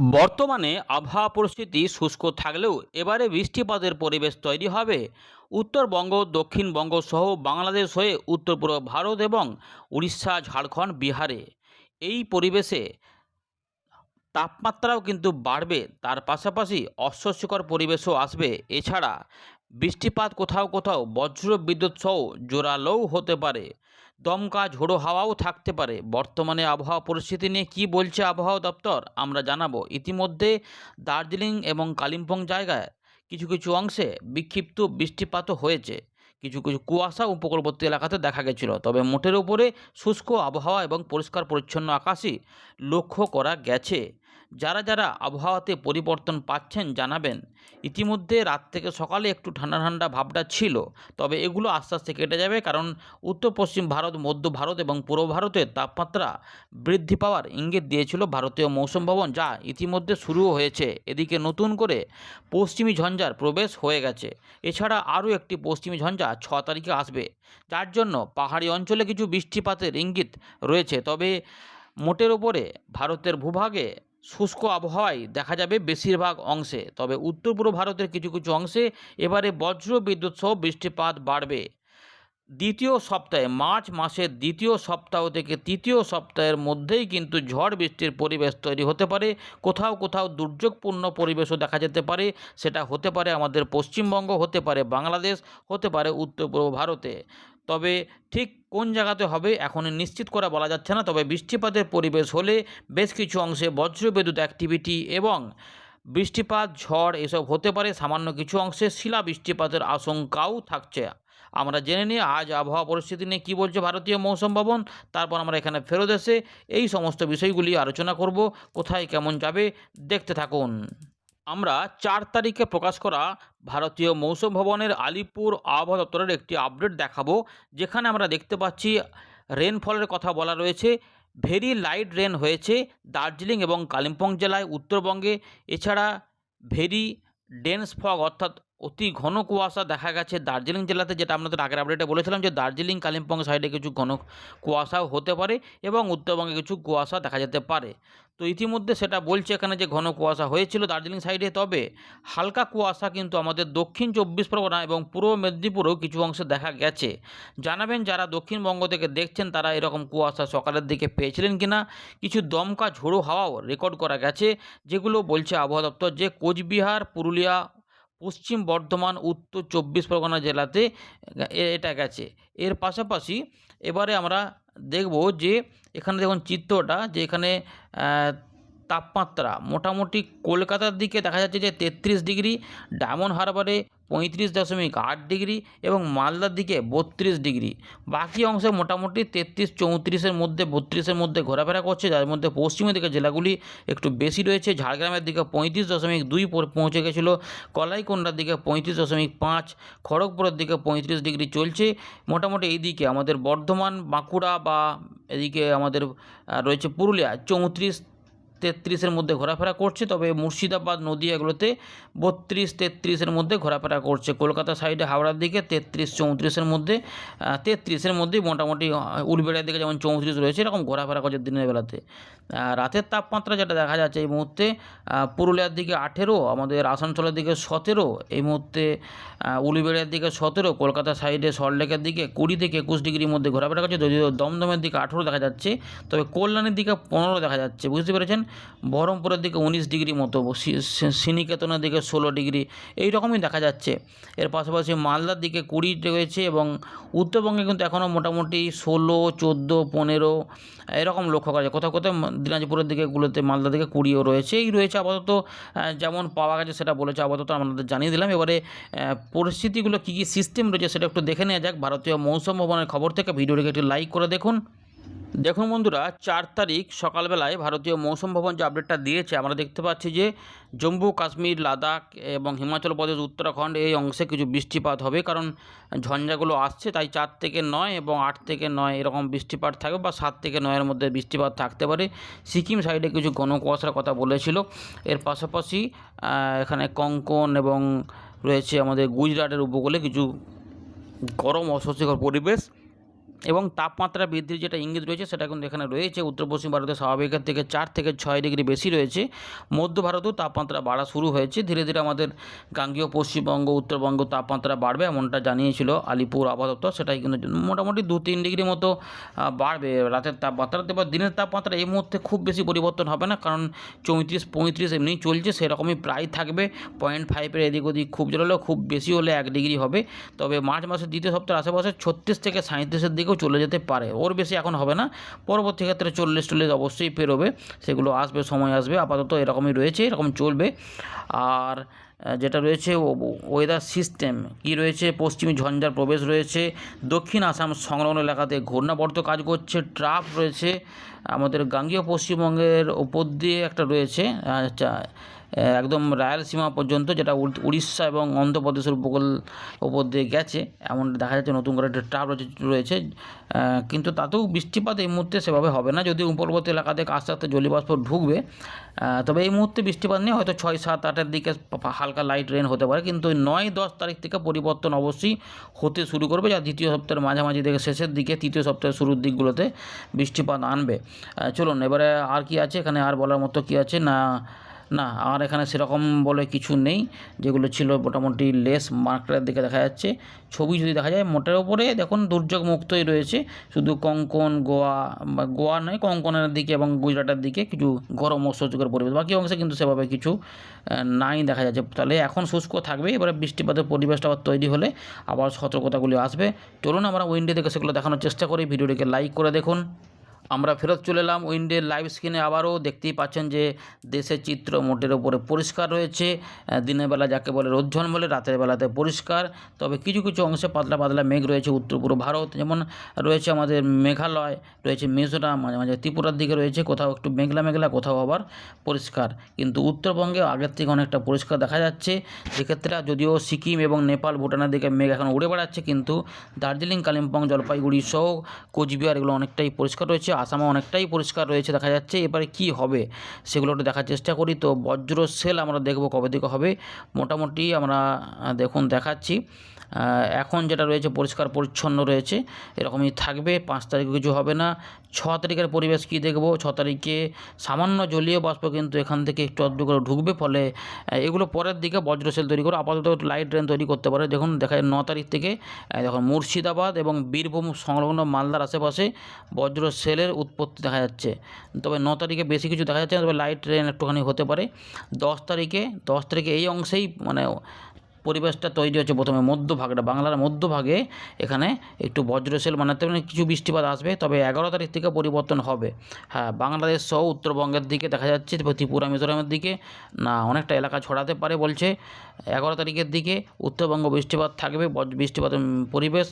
বর্তমানে আবহাওয়া পরিস্থিতি শুষ্ক থাকলেও এবারে বৃষ্টিপাতের পরিবেশ তৈরি হবে উত্তরবঙ্গ, দক্ষিণবঙ্গ সহ বাংলাদেশ হয়ে উত্তর পূর্ব ভারত এবং উড়িষ্যা, ঝাড়খণ্ড, বিহারে। এই পরিবেশে তাপমাত্রাও কিন্তু বাড়বে, তার পাশাপাশি অস্বস্তিকর পরিবেশও আসবে। এছাড়া বৃষ্টিপাত কোথাও কোথাও বজ্র বিদ্যুৎ সহ জোরালোও হতে পারে, দমকা ঝোড়ো হাওয়াও থাকতে পারে। বর্তমানে আবহাওয়া পরিস্থিতি নিয়ে কী বলছে আবহাওয়া দপ্তর আমরা জানাবো। ইতিমধ্যে দার্জিলিং এবং কালিম্পং জায়গায় কিছু কিছু অংশে বিক্ষিপ্ত বৃষ্টিপাতও হয়েছে, কিছু কিছু কুয়াশা উপকূলবর্তী এলাকাতে দেখা গেছিল। তবে মোটের উপরে শুষ্ক আবহাওয়া এবং পরিষ্কার পরিচ্ছন্ন আকাশই লক্ষ্য করা গেছে। যারা যারা আবহাওয়াতে পরিবর্তন পাচ্ছেন জানাবেন। ইতিমধ্যে রাত থেকে সকালে একটু ঠান্ডা ঠান্ডা ভাবটা ছিল, তবে এগুলো আস্তে আস্তে কেটে যাবে, কারণ উত্তর পশ্চিম ভারত, মধ্য ভারত এবং পূর্ব ভারতের তাপমাত্রা বৃদ্ধি পাওয়ার ইঙ্গিত দিয়েছিল ভারতীয় মৌসুম ভবন, যা ইতিমধ্যে শুরুও হয়েছে। এদিকে নতুন করে পশ্চিমী ঝঞ্ঝার প্রবেশ হয়ে গেছে। এছাড়া আরও একটি পশ্চিমী ঝঞ্ঝা 6 তারিখে আসবে, যার জন্য পাহাড়ি অঞ্চলে কিছু বৃষ্টিপাতের ইঙ্গিত রয়েছে। তবে মোটের ওপরে ভারতের ভূভাগে শুষ্ক আবহাওয়াই দেখা যাবে বেশিরভাগ অংশে। তবে উত্তর পূর্ব ভারতের কিছু কিছু অংশে এবারে বজ্র বিদ্যুৎ সহ বৃষ্টিপাত বাড়বে। দ্বিতীয় সপ্তাহে, মার্চ মাসের দ্বিতীয় সপ্তাহ থেকে তৃতীয় সপ্তাহের মধ্যেই কিন্তু ঝড় বৃষ্টির পরিবেশ তৈরি হতে পারে। কোথাও কোথাও দুর্যোগপূর্ণ পরিবেশও দেখা যেতে পারে। সেটা হতে পারে আমাদের পশ্চিমবঙ্গ, হতে পারে বাংলাদেশ, হতে পারে উত্তর পূর্ব ভারতে। তবে ঠিক কোন জায়গাতে হবে এখন নিশ্চিত করে বলা যাচ্ছে না। তবে বৃষ্টিপাতের পরিবেশ হলে বেশ কিছু অংশে বজ্রবিদ্যুৎ অ্যাক্টিভিটি এবং বৃষ্টিপাত, ঝড় এসব হতে পারে। সামান্য কিছু অংশে শিলা বৃষ্টিপাতের আশঙ্কাও থাকছে। আমরা জেনে নিই আজ আবহাওয়া পরিস্থিতি নিয়ে কী বলছে ভারতীয় মৌসুম ভবন। তারপর আমরা এখানে ফেরত এসে এই সমস্ত বিষয়গুলি আলোচনা করব, কোথায় কেমন যাবে দেখতে থাকুন। আমরা 4 তারিখে প্রকাশ করা ভারতীয় মৌসুম ভবনের আলিপুর আবহাওয়া দপ্তরের একটি আপডেট দেখাবো, যেখানে আমরা দেখতে পাচ্ছি রেনফলের কথা বলা রয়েছে। ভেরি লাইট রেন হয়েছে দার্জিলিং এবং কালিম্পং জেলায়, উত্তরবঙ্গে। এছাড়া ভেরি ডেন্স ফগ অর্থাৎ অতি ঘন কুয়াশা দেখা গেছে দার্জিলিং জেলাতে, যেটা আপনাদের আগের আপডেটে বলেছিলাম যে দার্জিলিং কালিম্পং সাইডে কিছু ঘন কুয়াশাও হতে পারে এবং উত্তরবঙ্গে কিছু কুয়াশা দেখা যেতে পারে। তো ইতিমধ্যে সেটা বলছে এখানে যে ঘন কুয়াশা হয়েছিল দার্জিলিং সাইডে। তবে হালকা কুয়াশা কিন্তু আমাদের দক্ষিণ 24 পরগনা এবং পূর্ব মেদিনীপুরেও কিছু অংশে দেখা গেছে। জানাবেন যারা দক্ষিণবঙ্গ থেকে দেখছেন তারা এরকম কুয়াশা সকালের দিকে পেয়েছিলেন কিনা। কিছু দমকা ঝোড়ো হাওয়াও রেকর্ড করা গেছে, যেগুলো বলছে আবহাওয়া দপ্তর যে কোচবিহার, পুরুলিয়া, পশ্চিম বর্ধমান, উত্তর 24 পরগনা জেলাতে এটা গেছে। এর পাশাপাশি এবারে আমরা দেখব যে এখানে দেখুন চিত্রটা, যে এখানে তাপমাত্রা মোটামুটি কলকাতার দিকে দেখা যাচ্ছে যে 33 ডিগ্রি, ডায়মন্ড হারবারে 35.8 ডিগ্রি এবং মালদার দিকে 32 ডিগ্রি। বাকি অংশে মোটামুটি 33-34-এর মধ্যে, 32-এর মধ্যে ঘোরাফেরা করছে, যার মধ্যে পশ্চিমের দিকে জেলাগুলি একটু বেশি রয়েছে। ঝাড়গ্রামের দিকে 35.2 পৌঁছে গেছিলো, কলাইকুণ্ডার দিকে 35.5, খড়গপুরের দিকে 35 ডিগ্রি চলছে। মোটামুটি এই দিকে আমাদের বর্ধমান, বাঁকুড়া বা এদিকে আমাদের রয়েছে পুরুলিয়া 34-33-এর মধ্যে ঘোরাফেরা করছে। তবে মুর্শিদাবাদ, নদিয়া এগুলোতে 32-33-এর মধ্যে ঘোরাফেরা করছে। কলকাতা সাইডে হাওড়ার দিকে 33-34-এর মধ্যে, 33-এর মধ্যেই মোটামুটি। উলবেড়িয়ার দিকে যেমন 34 রয়েছে, এরকম ঘোরাফেরা করছে দিনের বেলাতে। রাতের তাপমাত্রা যেটা দেখা যাচ্ছে এই মুহূর্তে, পুরুলিয়ার দিকে 18, আমাদের আসানসোলের দিকে 17, এই মুহূর্তে উলবেড়িয়ার দিকে 17, কলকাতা সাইডে সল্টলেকের দিকে 20-21 ডিগ্রির মধ্যে ঘোরাফেরা করছে। যদিও দমদমের দিকে 18 দেখা যাচ্ছে, তবে কল্যাণের দিকে 15 দেখা যাচ্ছে, বুঝতে পেরেছেন। বহরমপুরের দিকে 19 ডিগ্রি মতো, শ্রীনিকেতনের দিকে 16 ডিগ্রি, এই রকমই দেখা যাচ্ছে। এর পাশাপাশি মালদার দিকে 20 রয়েছে এবং উত্তরবঙ্গে কিন্তু এখনও মোটামুটি 16, 14, 15 এরকম লক্ষ্য করা যায়। কোথাও কোথাও দিনাজপুরের দিকেগুলোতে, মালদার দিকে 20ও রয়েছে। এই রয়েছে আপাতত যেমন পাওয়া গেছে সেটা বলেছে আপাতত আমাদের জানিয়ে দিলাম। এবারে পরিস্থিতিগুলো কী কী সিস্টেম রয়েছে সেটা একটু দেখে নেওয়া যাক ভারতীয় মৌসুম ভবনের খবর থেকে। ভিডিওটিকে একটু লাইক করে দেখুন। দেখুন বন্ধুরা, 4 তারিখ সকালবেলায় ভারতীয় মৌসুম ভবন যে আপডেটটা দিয়েছে, আমরা দেখতে পাচ্ছি যে জম্মু কাশ্মীর, লাদাখ এবং হিমাচল প্রদেশ, উত্তরাখণ্ড এই অংশে কিছু বৃষ্টিপাত হবে, কারণ ঝঞ্ঝাগুলো আসছে। তাই 4 থেকে 9 এবং 8 থেকে 9 এরকম বৃষ্টিপাত থাকবে, বা 7 থেকে 9-এর মধ্যে বৃষ্টিপাত থাকতে পারে। সিকিম সাইডে কিছু ঘন কুয়াশার কথা বলেছিল। এর পাশাপাশি এখানে কঙ্কন এবং রয়েছে আমাদের গুজরাটের উপকূলে কিছু গরম অস্বস্তিকর পরিবেশ এবং তাপমাত্রা বৃদ্ধির যেটা ইঙ্গিত রয়েছে সেটা কিন্তু এখানে রয়েছে। উত্তর পশ্চিম ভারতে স্বাভাবিকের থেকে 4 থেকে 6 ডিগ্রি বেশি রয়েছে। মধ্য ভারতেও তাপমাত্রা বাড়া শুরু হয়েছে। ধীরে ধীরে আমাদের গাঙ্গেয় পশ্চিমবঙ্গ, উত্তরবঙ্গ তাপমাত্রা বাড়বে এমনটা জানিয়েছিল আলিপুর আবহাওয়া দপ্তর। সেটাই কিন্তু মোটামুটি 2-3 ডিগ্রি মতো বাড়বে রাতের তাপমাত্রা। এবার দিনের তাপমাত্রা এই মুহূর্তে খুব বেশি পরিবর্তন হবে না, কারণ 34-35 এমনিই চলছে, সেরকমই প্রায় থাকবে। 0.5 এদিক ওদিক খুব জোর হলেও, খুব বেশি হলে 1 ডিগ্রি হবে। তবে মার্চ মাসের দ্বিতীয় সপ্তাহের আশেপাশে 36 থেকে 37-এর দিকেও চলে যেতে পারে। ওর বেশি এখন হবে না, পরবর্তী ক্ষেত্রে 40-40 অবশ্যই পেরোবে, সেগুলো আসবে, সময় আসবে। আপাতত এরকমই রয়েছে, এরকম চলবে। আর যেটা রয়েছে ওয়েদার সিস্টেম কি রয়েছে, পশ্চিমী ঝঞ্ঝার প্রবেশ রয়েছে, দক্ষিণ আসাম সংলগ্ন এলাকাতে ঘূর্ণাবর্ত কাজ করছে, ট্রাফ রয়েছে আমাদের গাঙ্গেয় পশ্চিমবঙ্গের ওপর দিয়ে একটা রয়েছে, একদম রায়লসীমা পর্যন্ত, যেটা উড়িষ্যা এবং অন্ধ্রপ্রদেশের উপকূল ওপর দিয়ে গেছে এমন দেখা যাচ্ছে। নতুন করে একটা ট্রাফ রয়েছে, কিন্তু তাতেও বৃষ্টিপাত এই মুহূর্তে সেভাবে হবে না, যদিও উপকূলবর্তী এলাকা থেকে আস্তে আস্তে জলীয়বাষ্প ঢুকবে। তবে এই মুহূর্তে বৃষ্টিপাত নেই, হয়তো 6-7-8-এর দিকে হালকা লাইট রেন হতে পারে, কিন্তু 9-10 তারিখ থেকে পরিবর্তন অবশ্যই হতে শুরু করবে, যা দ্বিতীয় সপ্তাহের মাঝামাঝি থেকে শেষের দিকে, তৃতীয় সপ্তাহের শুরুর দিকগুলোতে বৃষ্টিপাত আনবে। চলুন এবারে আর কি আছে এখানে, আর বলার মতো কি আছে না, আর এখানে সেরকম বলে কিছু নেই। যেগুলো ছিল মোটামুটি লেস মার্কেটের দিকে দেখা যাচ্ছে। ছবি যদি দেখা যায় মোটের ওপরে দেখুন দুর্যোগ মুক্তই রয়েছে, শুধু কোঙ্কন, গোয়া নয়, কোঙ্কনের দিকে এবং গুজরাটের দিকে কিছু গরম অস্বস্তিকর পরিবেশ, বাকি অংশে কিন্তু সেভাবে কিছু নাই দেখা যাচ্ছে। তাহলে এখন শুষ্ক থাকবে, এবারে বৃষ্টিপাতের পরিবেশটা আবার তৈরি হলে আবার সতর্কতাগুলি আসবে। চলুন আমরা উইন্ডে থেকে সেগুলো দেখানোর চেষ্টা করি। ভিডিওটিকে লাইক করে দেখুন। আমরা ফেরত চলে এলাম উইন্ডের লাইভ স্ক্রিনে। আবারও দেখতেই পাচ্ছেন যে দেশের চিত্র মোটের ওপরে পরিষ্কার রয়েছে। দিনের বেলা যাকে বলে রোদঝন বলে, রাতের বেলাতে পরিষ্কার। তবে কিছু কিছু অংশে পাতলা পাতলা মেঘ রয়েছে উত্তর পূর্ব ভারত, যেমন রয়েছে আমাদের মেঘালয়, রয়েছে মিজোরাম, মাঝে মাঝে ত্রিপুরার দিকে রয়েছে, কোথাও একটু মেঘলা মেঘলা, কোথাও আবার পরিষ্কার। কিন্তু উত্তরবঙ্গে আগের থেকে অনেকটা পরিষ্কার দেখা যাচ্ছে। সেক্ষেত্রে যদিও সিকিম এবং নেপাল, ভুটানের দিকে মেঘ এখন উড়ে বেড়াচ্ছে, কিন্তু দার্জিলিং, কালিম্পং, জলপাইগুড়ি সহ কোচবিহার এগুলো অনেকটাই পরিষ্কার রয়েছে। আসামও অনেকটাই পরিষ্কার রয়েছে দেখা যাচ্ছে। এবারে কি হবে সেগুলো একটু দেখার চেষ্টা করি। তো বজ্র সেল আমরা দেখব কবে থেকে হবে, মোটামুটি আমরা দেখুন দেখাচ্ছি। এখন যেটা রয়েছে পরিষ্কার পরিচ্ছন্ন রয়েছে, এরকমই থাকবে। 5 তারিখে কিছু হবে না। 6 তারিখের পরিবেশ কি দেখব, 6 তারিখে সামান্য জলীয় বাষ্প কিন্তু এখান থেকে একটু আধটু করে ঢুকবে, ফলে এগুলো পরের দিকে বজ্রসেল তৈরি করে আপাতত লাইট রেন তৈরি করতে পারে। দেখুন দেখা যায় 9 তারিখ থেকে দেখুন মুর্শিদাবাদ এবং বীরভূম সংলগ্ন মালদার আশেপাশে বজ্রসেলের উৎপত্তি দেখা যাচ্ছে। তবে 9 তারিখে বেশি কিছু দেখা যাচ্ছে না, তবে লাইট রেন একটুখানি হতে পারে। 10 তারিখে এই অংশেই মানে পরিবেশটা তৈরি হচ্ছে। প্রথমে মধ্যভাগটা, বাংলার মধ্যভাগে এখানে একটু বজ্রসেল বানাতে কিছু বৃষ্টিপাত আসবে। তবে 11 তারিখ থেকে পরিবর্তন হবে। হ্যাঁ, বাংলাদেশ সহ উত্তরবঙ্গের দিকে দেখা যাচ্ছে, ত্রিপুরা মিজোরামের দিকে না, অনেকটা এলাকা ছড়াতে পারে বলছে। 11 তারিখের দিকে উত্তরবঙ্গ বৃষ্টিপাত থাকবে, বৃষ্টিপাতের পরিবেশ।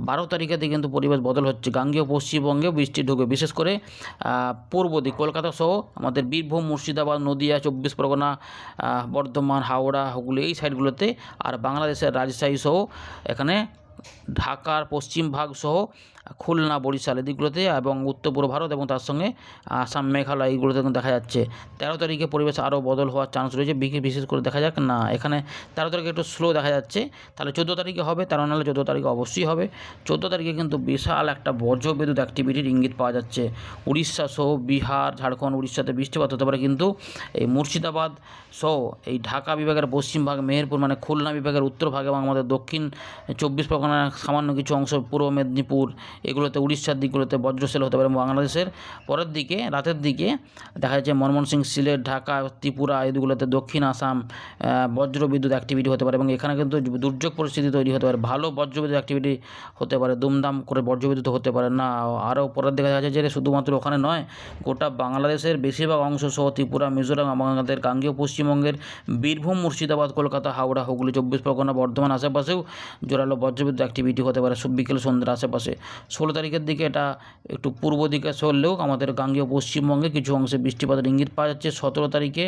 12 তারিখের দিকে কিন্তু পরিবেশ বদল হচ্ছে, গাঙ্গেয় পশ্চিমবঙ্গে বৃষ্টি ঢুকবে, বিশেষ করে পূর্ব দিক কলকাতা সহ আমাদের বীরভূম, মুর্শিদাবাদ, নদিয়া, 24 পরগনা, বর্ধমান, হাওড়া, হুগলি এই সাইডগুলোতে। আর বাংলাদেশের রাজশাহী সহ এখানে ঢাকার পশ্চিম ভাগ সহ খুলনা, বরিশাল এদিকগুলোতে এবং উত্তর পূর্ব ভারত এবং তার সঙ্গে আসাম, মেঘালয় এইগুলোতে দেখা যাচ্ছে। 13 তারিখে পরিবেশ আরও বদল হওয়ার চান্স রয়েছে, বিশেষ করে দেখা যাক না, এখানে 13 তারিখে একটু স্লো দেখা যাচ্ছে। তাহলে 14 তারিখে হবে, 13 নাহলে 14 তারিখে অবশ্যই হবে। 14 তারিখে কিন্তু বিশাল একটা বজ্রবিদ্যুৎ অ্যাক্টিভিটির ইঙ্গিত পাওয়া যাচ্ছে। উড়িষ্যা সহ বিহার, ঝাড়খণ্ড, উড়িষ্যাতে বৃষ্টিপাত হতে পারে, কিন্তু এই মুর্শিদাবাদ সহ এই ঢাকা বিভাগের পশ্চিম ভাগ, মেহেরপুর মানে খুলনা বিভাগের উত্তর ভাগ এবং আমাদের দক্ষিণ 24 পরগনার সামান্য কিছু অংশ, পূর্ব মেদিনীপুর এগুলোতে, উড়িষ্যার দিকগুলোতে বজ্রসেল হতে পারে। বাংলাদেশের পরের দিকে রাতের দিকে দেখা যাচ্ছে ময়মনসিংহ, সিলেট, ঢাকা, ত্রিপুরা এদিকগুলোতে, দক্ষিণ আসাম বজ্রবিদ্যুৎ অ্যাক্টিভিটি হতে পারে এবং এখানে কিন্তু দুর্যোগ পরিস্থিতি তৈরি হতে পারে। ভালো বজ্রবিদ্যুৎ অ্যাক্টিভিটি হতে পারে, দুমদাম করে বজ্রবিদ্যুৎ হতে পারে না। আরও পরের দিকে দেখা যাচ্ছে যে শুধুমাত্র ওখানে নয়, গোটা বাংলাদেশের বেশিরভাগ অংশ সহ ত্রিপুরা, মিজোরাম, আমাদের গাঙ্গেয় পশ্চিমবঙ্গের বীরভূম, মুর্শিদাবাদ, কলকাতা, হাওড়া, হুগলি, 24 পরগনা, বর্ধমান আশেপাশেও জোরালো বজ্রবিদ্যুৎ অ্যাক্টিভিটি হতে পারে বিকেল সন্ধ্যার আশেপাশে। 16 তারিখের দিকে এটা একটু পূর্ব দিকে সরলেও আমাদের গাঙ্গেয় পশ্চিমবঙ্গে কিছু অংশে বৃষ্টিপাতের ইঙ্গিত পাওয়া যাচ্ছে। 17 তারিখে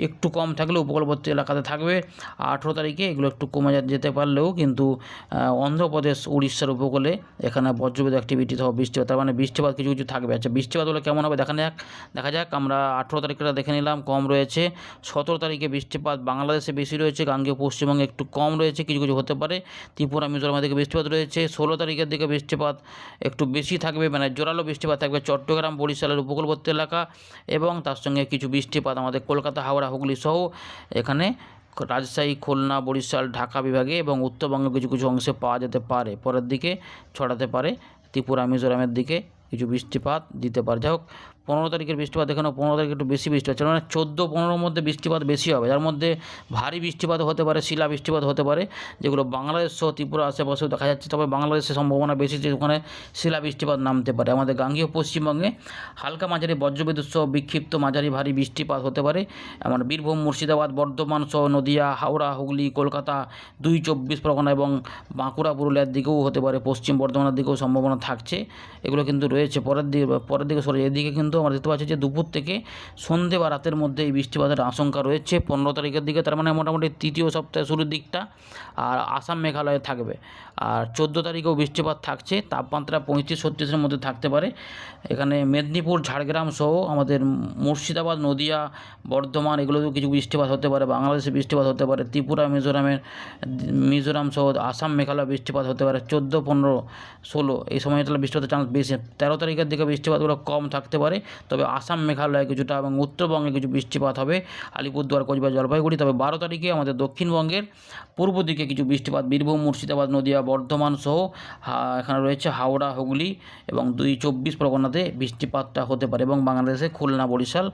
একটু কম থাকলেও উপকূলবর্তী এলাকাতে থাকবে। 18 তারিখে এগুলো একটু কমে যেতে পারলেও কিন্তু অন্ধ্রপ্রদেশ, উড়িষ্যার উপকূলে এখানে বজ্রবিদ্যুৎ অ্যাক্টিভিটি সহ বৃষ্টিপাত, তার মানে বৃষ্টিপাত কিছু কিছু থাকবে। আচ্ছা, বৃষ্টিপাত হলে কেমন হবে দেখা যাক। আমরা 18 তারিখটা দেখে নিলাম, কম রয়েছে। 17 তারিখে বৃষ্টিপাত বাংলাদেশে বেশি রয়েছে, গাঙ্গেয় পশ্চিমবঙ্গে একটু কম রয়েছে, কিছু কিছু হতে পারে। ত্রিপুরা, মিজোরামের দিকে বৃষ্টিপাত রয়েছে। 16 তারিখের দিকে বৃষ্টিপাত একটু বেশি থাকবে, মানে জোরালো বৃষ্টিপাত থাকবে চট্টগ্রাম বরিশালের উপকূলবর্তী এলাকা, এবং তার সঙ্গে কিছু বৃষ্টিপাত আমাদের কলকাতা হাওড়া হুগলি সহ এখানে রাজশাহী খুলনা বরিশাল ঢাকা বিভাগে এবং উত্তরবঙ্গের কিছু কিছু অংশে পাওয়া যেতে পারে। পরের দিকে ছড়াতে পারে ত্রিপুরা মিজোরামের দিকে কিছু বৃষ্টিপাত দিতে পারে। যাই হোক, 15 তারিখের বৃষ্টিপাত এখানেও 15 তারিখে একটু বেশি বৃষ্টি হচ্ছে, মানে 14-15 মধ্যে বৃষ্টিপাত বেশি হবে, যার মধ্যে ভারী বৃষ্টিপাত হতে পারে, শিলা বৃষ্টিপাত হতে পারে, যেগুলো বাংলাদেশ সহ ত্রিপুরা আশেপাশেও দেখা যাচ্ছে। তবে বাংলাদেশের সম্ভাবনা বেশি যে ওখানে শিলা বৃষ্টিপাত নামতে পারে। আমাদের গাঙ্গেয় পশ্চিমবঙ্গে হালকা মাঝারি বজ্রবিদ্যুৎ সহ বিক্ষিপ্ত মাঝারি ভারী বৃষ্টিপাত হতে পারে। আমার বীরভূম মুর্শিদাবাদ বর্ধমান সহ নদিয়া হাওড়া হুগলি কলকাতা 2-24 পরগনা এবং বাঁকুড়া পুরুলিয়ার দিকেও হতে পারে, পশ্চিম বর্ধমানের দিকেও সম্ভাবনা থাকছে। এগুলো কিন্তু রয়েছে। পরের দিকে সরে এদিকে কিন্তু আমরা দেখতে পাচ্ছি যে দুপুর থেকে সন্ধে বা রাতের মধ্যে এই বৃষ্টিপাতের আশঙ্কা রয়েছে 15 তারিখের দিকে, তার মানে মোটামুটি তৃতীয় সপ্তাহের শুরুর দিকটা। আর আসাম মেঘালয়ে থাকবে। আর 14 তারিখেও বৃষ্টিপাত থাকছে, তাপমাত্রা 35-36-এর মধ্যে থাকতে পারে। এখানে মেদিনীপুর ঝাড়গ্রাম সহ আমাদের মুর্শিদাবাদ নদিয়া বর্ধমান এগুলোতেও কিছু বৃষ্টিপাত হতে পারে, বাংলাদেশে বৃষ্টিপাত হতে পারে, ত্রিপুরা মিজোরাম সহ আসাম মেঘালয় বৃষ্টিপাত হতে পারে 14, 15, 16 এই সময়টা বৃষ্টিপাতের চান্স বেশি। 13 তারিখের দিকে বৃষ্টিপাতগুলো কম থাকতে পারে, তবে আসাম মেঘালয় কিছুটা এবং উত্তরবঙ্গে কিছু বৃষ্টিপাত হবে, আলিপুরদুয়ার কোচবিহার জলপাইগুড়ি। তবে 12 তারিখে আমাদের দক্ষিণবঙ্গের পূর্ব দিকে কিছু বৃষ্টিপাত, বীরভূম মুর্শিদাবাদ নদিয়া বর্ধমান সহ এখানে রয়েছে হাওড়া হুগলি এবং 2-24 পরগনাতে বৃষ্টিপাতটা হতে পারে, এবং বাংলাদেশে খুলনা বরিশাল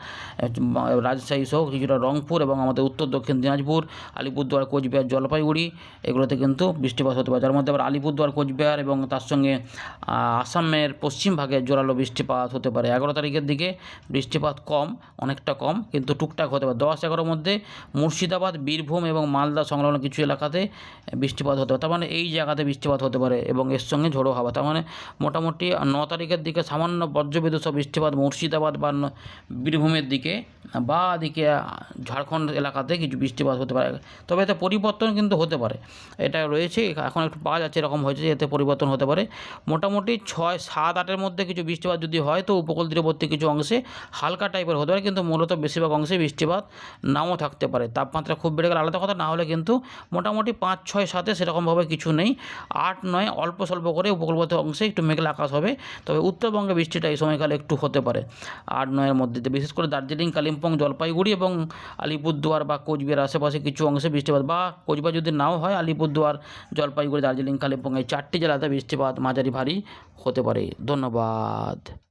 রাজশাহী সহ কিছুটা রংপুর এবং আমাদের উত্তর দক্ষিণ দিনাজপুর আলিপুরদুয়ার কোচবিহার জলপাইগুড়ি এগুলোতে কিন্তু বৃষ্টিপাত হতে পারে, যার মধ্যে আবার আলিপুরদুয়ার কোচবিহার এবং তার সঙ্গে আসামের পশ্চিম ভাগে জোরালো বৃষ্টিপাত হতে পারে। 11 তারিখের দিকে বৃষ্টিপাত কম, অনেকটা কম, কিন্তু টুকটাক হতে পারে। 10-11 মধ্যে মুর্শিদাবাদ বীরভূম এবং মালদা সংলগ্ন কিছু এলাকাতে বৃষ্টিপাত হতে পারে, তার মানে এই জায়গাতে বৃষ্টিপাত হতে পারে এবং এর সঙ্গে ঝোড়ো হাওয়া। তার মানে মোটামুটি 9 তারিখের দিকে সামান্য বজ্রবিদ্যুৎ সহ বৃষ্টিপাত মুর্শিদাবাদ বা বীরভূমের দিকে বা দিকে ঝাড়খণ্ড এলাকাতে কিছু বৃষ্টিপাত হতে পারে। তবে এতে পরিবর্তন কিন্তু হতে পারে, এটা রয়েছে, এখন একটু পাওয়া যাচ্ছে, এরকম হয়েছে যে এতে পরিবর্তন হতে পারে। মোটামুটি 6-7-8-এর মধ্যে কিছু বৃষ্টিপাত যদি হয় তো উপকূল তীরবর্তী কিছু অংশে হালকা টাইপের হতে পারে, কিন্তু মূলত বেশিরভাগ অংশে বৃষ্টিপাত নাও থাকতে পারে। তাপমাত্রা খুব বেড়ে গেলে আলাদা কথা, না হলে কিন্তু মোটামুটি 5-6-7-এ সেরকমভাবে কিছু নেই। 8-9 অল্প স্বল্প করে উপকূলবর্তী অংশে একটু মেঘলা আকাশ হবে, তবে উত্তরবঙ্গে বৃষ্টিটা এই সময়কালে একটু হতে পারে 8-9-এর মধ্যে। বিশেষ করে দার্জিলিং কালিম্পং জলপাইগুড়ি এবং আলিপুরদুয়ার বা কোচবিহার আশেপাশে কিছু অংশে বৃষ্টিপাত, বা কোচবিহার যদি নাও হয় আলিপুরদুয়ার জলপাইগুড়ি দার্জিলিং কালিম্পং এই 4টি জেলাতে বৃষ্টিপাত মাঝারি ভারী হতে পারে। ধন্যবাদ।